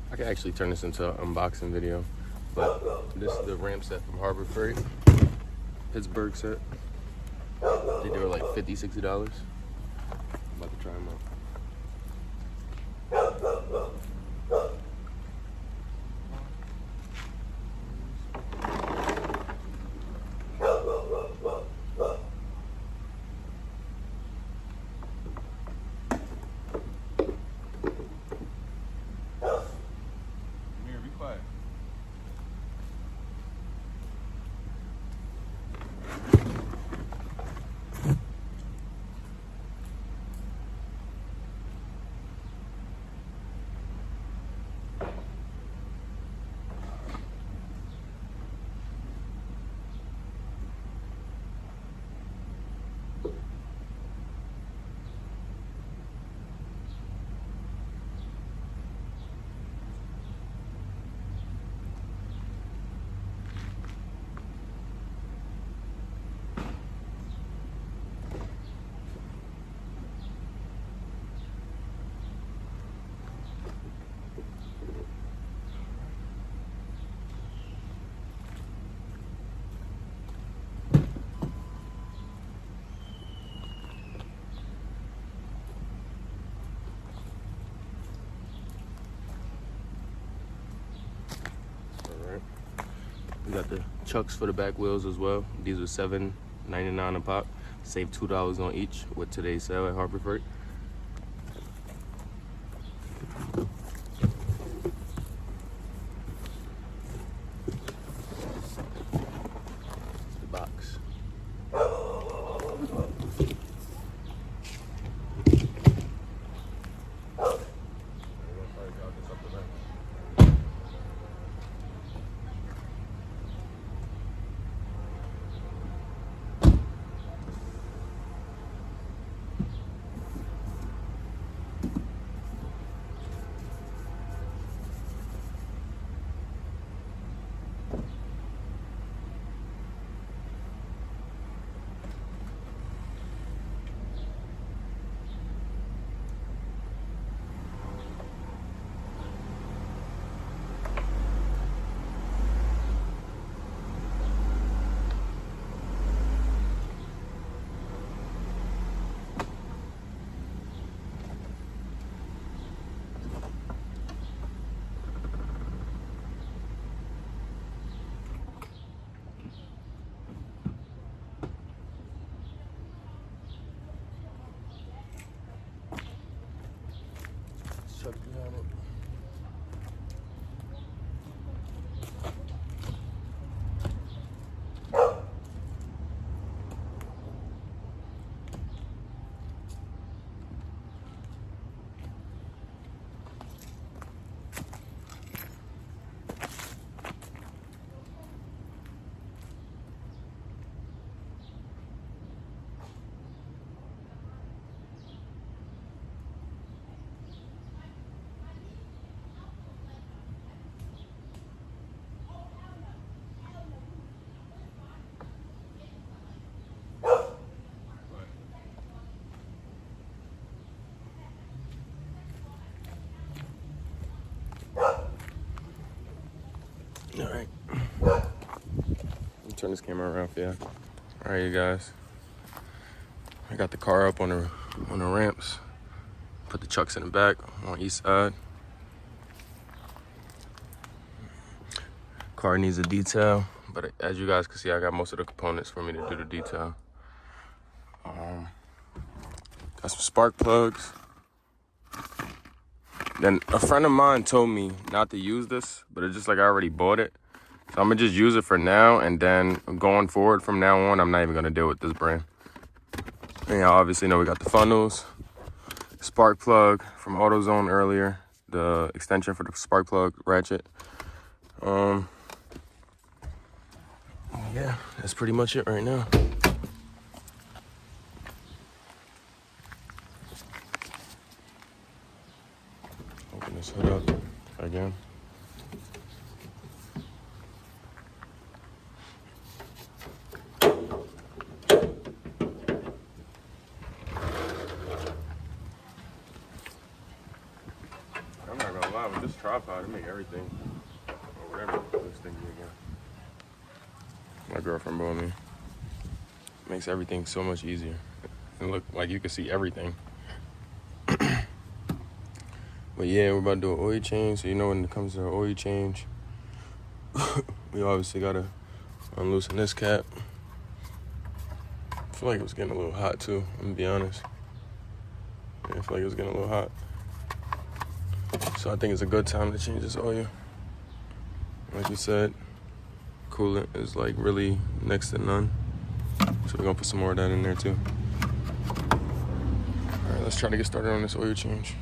I can actually turn this into an unboxing video, but this is the ramp set from Harbor Freight, Pittsburgh set. I think they were like $50, $60. I'm about to try them out. We got the chucks for the back wheels as well. These were $7.99 a pop. Save $2 on each with today's sale at Harbor Freight. The box. Chuck behind it. All right. Let me turn this camera around for you. All right, you guys. I got the car up on the ramps. Put the chucks in the back on each side. Car needs a detail, but as you guys can see, I got most of the components for me to do the detail. Got some spark plugs. Then a friend of mine told me not to use this, but it's just like I already bought it. So I'm gonna just use it for now, and then going forward from now on, I'm not even gonna deal with this brand. And y'all obviously know we got the funnels, spark plug from AutoZone earlier, the extension for the spark plug ratchet. Yeah, that's pretty much it right now. Open this hood up again. I'm not gonna lie, with this truck tripod. It make everything, or whatever this thing is again. My girlfriend bought me. Makes everything so much easier. And look, like you can see everything. But yeah, we're about to do an oil change. So you know when it comes to an oil change, we obviously gotta unloosen this cap. I feel like it was getting a little hot too, I'm gonna be honest. Yeah, I feel like it was getting a little hot. So I think it's a good time to change this oil. Like you said, coolant is like really next to none. So we're gonna put some more of that in there too. All right, let's try to get started on this oil change.